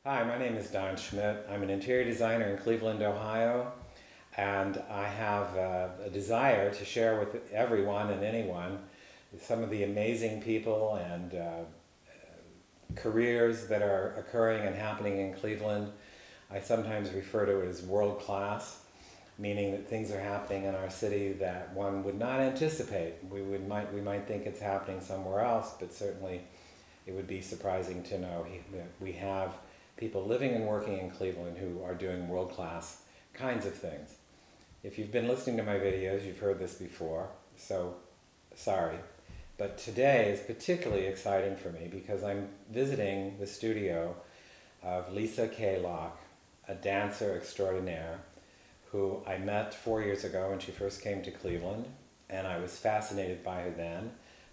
Hi, my name is Don Schmitt. I'm an interior designer in Cleveland, Ohio, and I have a desire to share with everyone and anyone some of the amazing people and careers that are occurring and happening in Cleveland. I sometimes refer to it as world class, meaning that things are happening in our city that one would not anticipate. We might think it's happening somewhere else, but certainly it would be surprising to know that we have people living and working in Cleveland who are doing world-class kinds of things. If you've been listening to my videos, you've heard this before, so sorry. But today is particularly exciting for me because I'm visiting the studio of Lisa K. Locke, a dancer extraordinaire who I met 4 years ago when she first came to Cleveland, and I was fascinated by her then.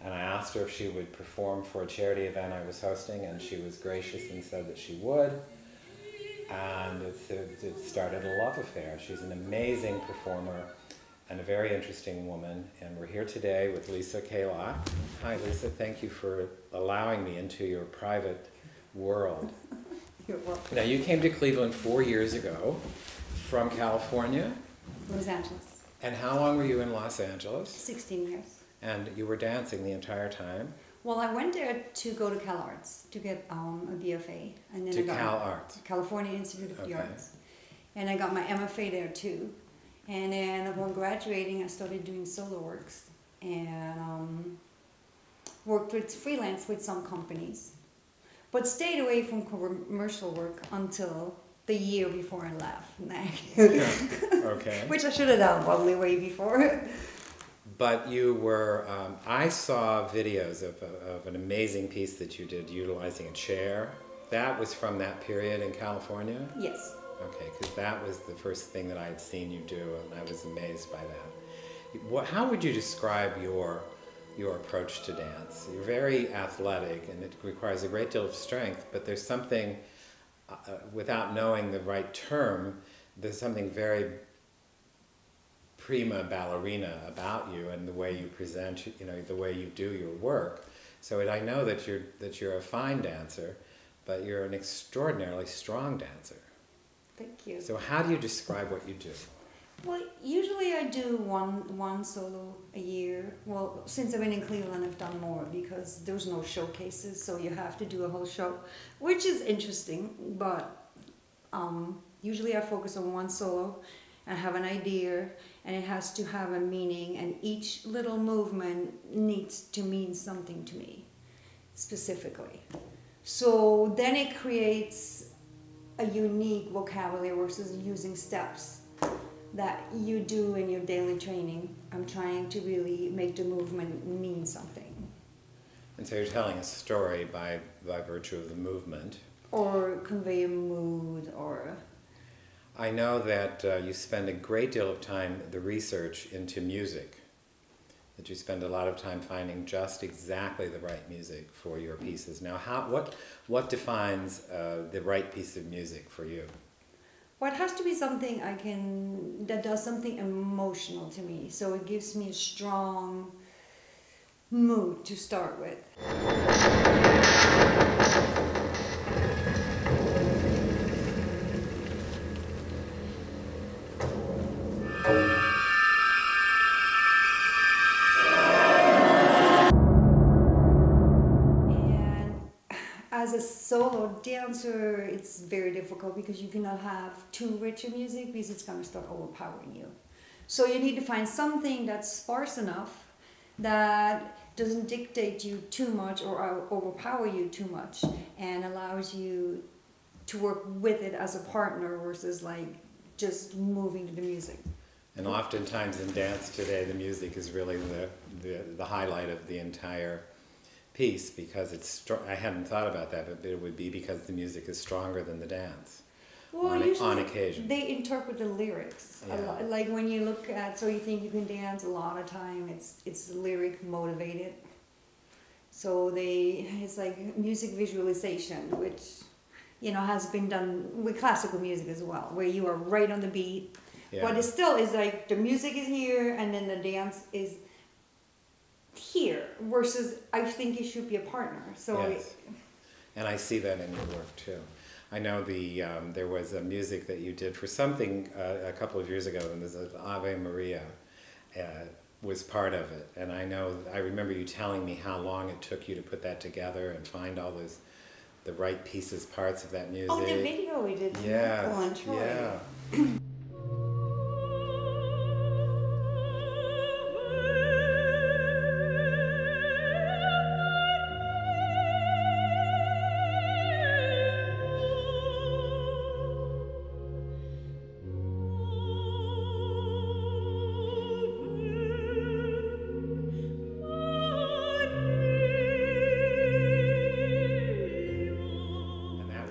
And I asked her if she would perform for a charity event I was hosting, and she was gracious and said that she would. And it started a love affair. She's an amazing performer and a very interesting woman. And we're here today with Lisa K. Locke. Hi, Lisa. Thank you for allowing me into your private world. You're welcome. Now, you came to Cleveland 4 years ago from California. Los Angeles. And how long were you in Los Angeles? 16 years. And you were dancing the entire time? Well, I went there to go to Cal Arts to get a BFA. And then To I got Cal Arts? California Institute of the Okay. Arts. And I got my MFA there too. And then upon graduating, I started doing solo works and worked with freelance with some companies. But stayed away from commercial work until the year before I left. Okay. Which I should have done probably way before. But you were, I saw videos of an amazing piece that you did utilizing a chair. That was from that period in California? Yes. Okay, because that was the first thing that I had seen you do, and I was amazed by that. How would you describe your approach to dance? You're very athletic, and it requires a great deal of strength, but there's something, without knowing the right term, there's something very prima ballerina about you and the way you present, the way you do your work. So I know that you're a fine dancer, but you're an extraordinarily strong dancer. Thank you. So how do you describe what you do? Well, usually I do one solo a year. Well, since I've been in Cleveland, I've done more because there's no showcases, so you have to do a whole show, which is interesting, but usually I focus on one solo. I have an idea, and it has to have a meaning, and each little movement needs to mean something to me, specifically. So then it creates a unique vocabulary versus using steps that you do in your daily training. I'm trying to really make the movement mean something. And so you're telling a story by virtue of the movement. Or convey a mood, or... I know that you spend a great deal of time, the research into music, that you spend a lot of time finding just exactly the right music for your pieces. Now, what defines the right piece of music for you? Well, it has to be something that does something emotional to me, so it gives me a strong mood to start with. As a solo dancer, it's very difficult because you cannot have too rich a music because it's going to start overpowering you. So you need to find something that's sparse enough that doesn't dictate you too much or overpower you too much and allows you to work with it as a partner versus like just moving to the music. And oftentimes in dance today, the music is really the highlight of the entire piece because it's I hadn't thought about that, but it would be because the music is stronger than the dance. Well, on occasion. They interpret the lyrics a lot. Like when you look at So You Think You Can Dance, a lot of time it's lyric motivated. So it's like music visualization, which has been done with classical music as well, where you are right on the beat. Yeah. But it still is like the music is here and then the dance is here versus I think it should be a partner. So yes. And I see that in your work too. I know there was a music that you did for something a couple of years ago, and there's an Ave Maria was part of it. And I remember you telling me how long it took you to put that together and find all the right pieces, parts of that music. Oh, the video we did. Yes, yeah.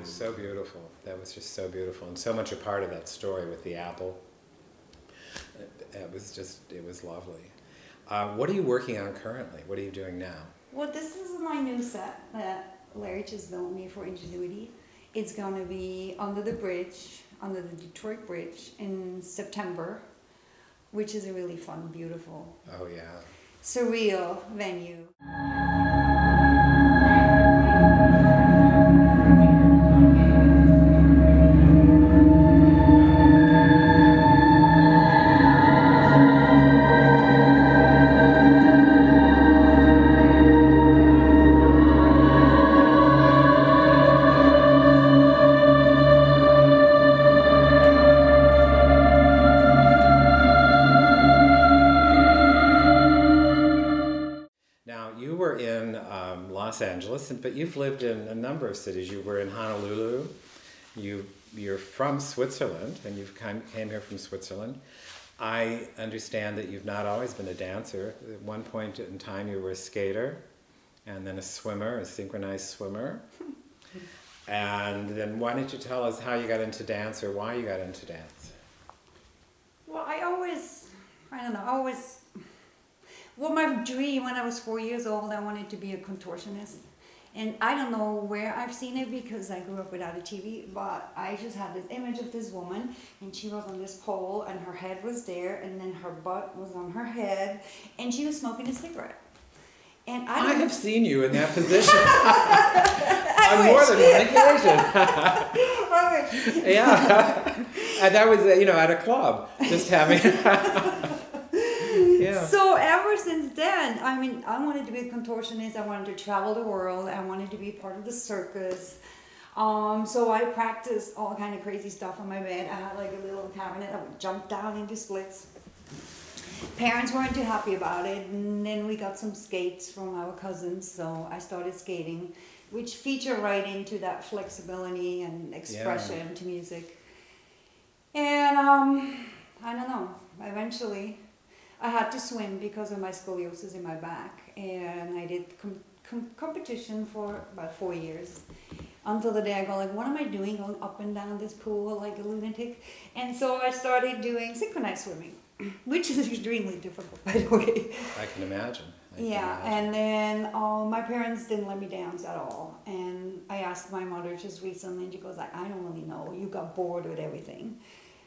So beautiful. That was just so beautiful, and so much a part of that story with the apple. It was lovely. What are you working on currently? What are you doing now? Well, this is my new set that Larry just built me for Ingenuity. It's going to be under the Detroit Bridge in September, which is a really fun, beautiful, oh yeah, surreal venue. Los Angeles, but you've lived in a number of cities. You were in Honolulu. You're from Switzerland, and you've came here from Switzerland. I understand that you've not always been a dancer. At one point in time, you were a skater, and then a swimmer, a synchronized swimmer. And then why don't you tell us how you got into dance, or why you got into dance? Well, well, my dream when I was 4 years old, I wanted to be a contortionist. And I don't know where I've seen it because I grew up without a TV, but I just had this image of this woman, and she was on this pole, and her head was there, and then her butt was on her head, and she was smoking a cigarette. And I have seen you in that position on more than one occasion. Yeah, and that was at a club, just having. Yeah. So ever since then, I wanted to be a contortionist. I wanted to travel the world. I wanted to be part of the circus. So I practiced all kind of crazy stuff on my bed. I had like a little cabinet. I would jump down into splits. Parents weren't too happy about it, and then we got some skates from our cousins. So I started skating, which feature right into that flexibility and expression to music. And I don't know. Eventually, I had to swim because of my scoliosis in my back, and I did competition for about 4 years until the day I go like, what am I doing going up and down this pool like a lunatic? And so I started doing synchronized swimming, which is extremely difficult, by the way. I can imagine. And then my parents didn't let me dance at all, and I asked my mother just recently, and she goes like, I don't really know, you got bored with everything.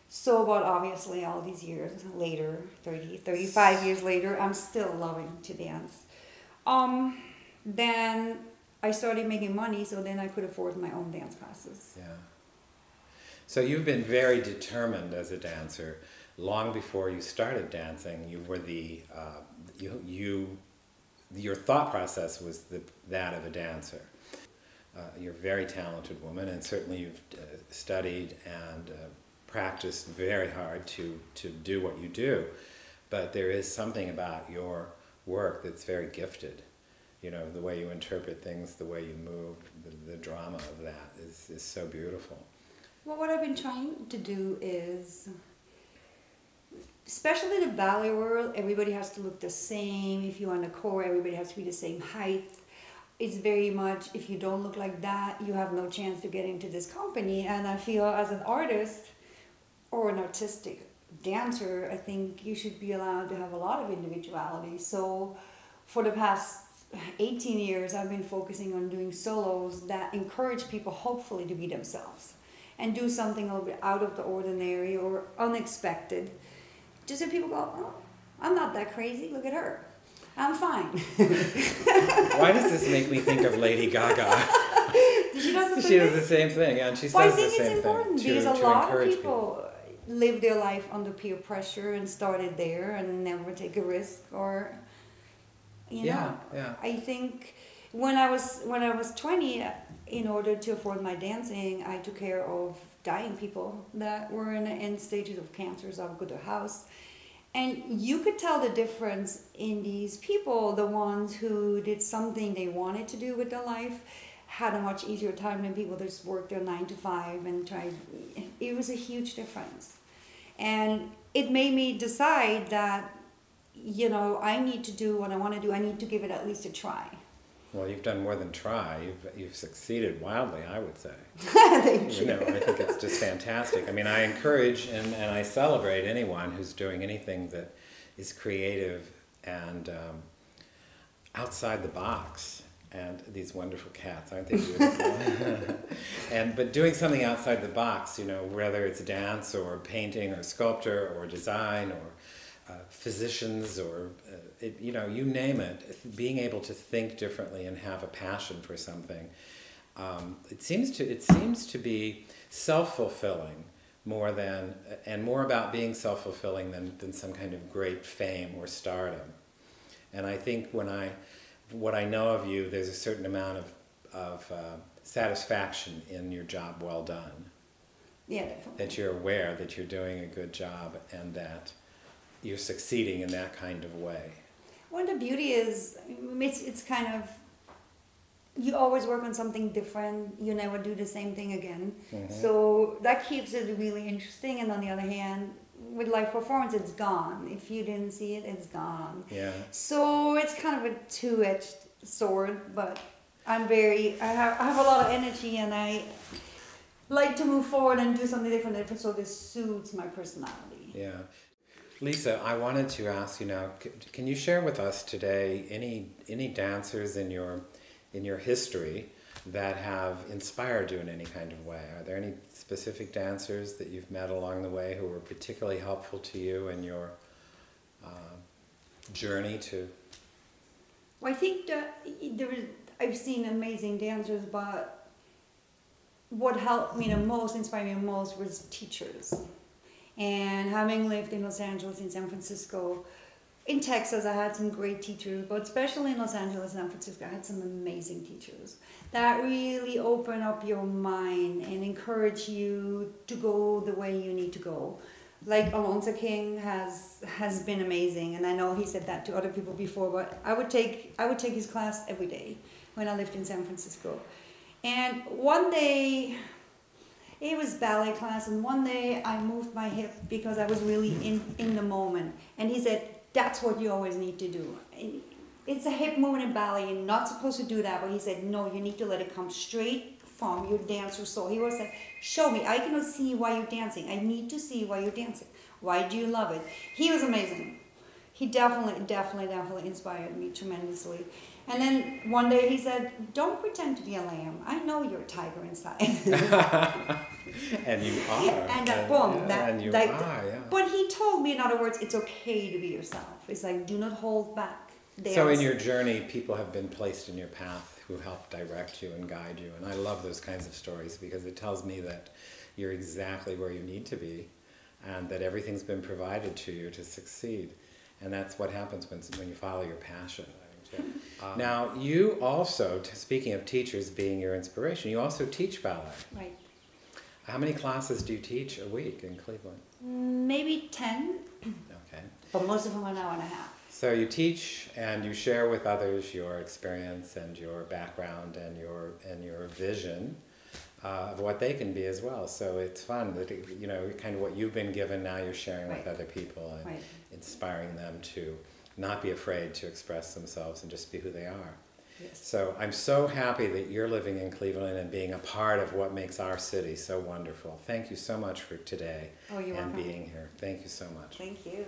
So, but obviously all these years later, 35 years later, I'm still loving to dance. Then I started making money, so then I could afford my own dance classes. Yeah. So you've been very determined as a dancer. Long before you started dancing, you were your thought process was that of a dancer. You're a very talented woman, and certainly you've studied and practiced very hard to do what you do, but there is something about your work that's very gifted. The way you interpret things, the way you move, the drama of that is so beautiful. Well, what I've been trying to do is, especially in the ballet world, everybody has to look the same. If you're on the core, everybody has to be the same height. It's very much, if you don't look like that, you have no chance to get into this company. And I feel as an artist, or an artistic dancer, I think you should be allowed to have a lot of individuality. So for the past 18 years, I've been focusing on doing solos that encourage people hopefully to be themselves and do something a little bit out of the ordinary or unexpected. Just so people go, oh, I'm not that crazy, look at her. I'm fine. Why does this make me think of Lady Gaga? She does the same She does thing? the same thing, and she Well, I says the think it's same important thing because to a lot of encourage people live their life under peer pressure and started there and never take a risk, or Yeah, yeah. I think when I was 20, in order to afford my dancing, I took care of dying people that were in the end stages of cancer. So I would go to a house, and you could tell the difference in these people. The ones who did something they wanted to do with their life had a much easier time than people that just worked their 9 to 5 and tried. It was a huge difference, and it made me decide that, I need to do what I want to do. I need to give it at least a try. Well, you've done more than try. You've succeeded wildly, I would say. Thank you. I think it's just fantastic. I mean, I encourage and I celebrate anyone who's doing anything that is creative and outside the box. And these wonderful cats, aren't they beautiful? But doing something outside the box, whether it's dance or painting or sculpture or design or physicians or you name it, being able to think differently and have a passion for something, it seems to be self-fulfilling more about being self-fulfilling than some kind of great fame or stardom. And I think what I know of you, there's a certain amount of satisfaction in your job well done. Yeah, definitely. That you're aware that you're doing a good job and that you're succeeding in that kind of way. Well, the beauty is, it's kind of, you always work on something different. You never do the same thing again. Mm-hmm. So that keeps it really interesting. And on the other hand, with live performance, it's gone. If you didn't see it, it's gone. Yeah. So it's kind of a two-edged sword. But I have a lot of energy, and I like to move forward and do something different. So this suits my personality. Yeah. Lisa, I wanted to ask you now, can you share with us today any dancers in your history that have inspired you in any kind of way? Are there any specific dancers that you've met along the way who were particularly helpful to you in your journey to? Well, I think that I've seen amazing dancers, but what helped me the most, inspired me the most, was teachers. And having lived in Los Angeles, in San Francisco, in Texas, I had some great teachers, but especially in Los Angeles and San Francisco, I had some amazing teachers that really open up your mind and encourage you to go the way you need to go. Like Alonzo King has been amazing, and I know he said that to other people before, but I would take his class every day when I lived in San Francisco. And one day, it was ballet class, and one day I moved my hip because I was really in the moment. And he said, that's what you always need to do. And it's a hip movement in ballet, you're not supposed to do that, but he said, no, you need to let it come straight from your dancer's soul. He was like, show me, I cannot see why you're dancing. I need to see why you're dancing. Why do you love it? He was amazing. He definitely inspired me tremendously. And then one day he said, don't pretend to be a lamb. I know you're a tiger inside. And you are. And that boom. And you are, yeah. But he told me, in other words, it's okay to be yourself. It's like, do not hold back. So in your journey, people have been placed in your path who help direct you and guide you. And I love those kinds of stories because it tells me that you're exactly where you need to be and that everything's been provided to you to succeed. And that's what happens when you follow your passion. Now, you also, speaking of teachers being your inspiration, you also teach ballet. Right. How many classes do you teach a week in Cleveland? Maybe 10. Okay. But most of them are an hour and a half. So you teach and you share with others your experience and your background and your vision of what they can be as well. So it's fun that kind of what you've been given now you're sharing with other people and inspiring them to not be afraid to express themselves and just be who they are. Yes. So I'm so happy that you're living in Cleveland and being a part of what makes our city so wonderful. Thank you so much for today and being here. Thank you so much. Thank you.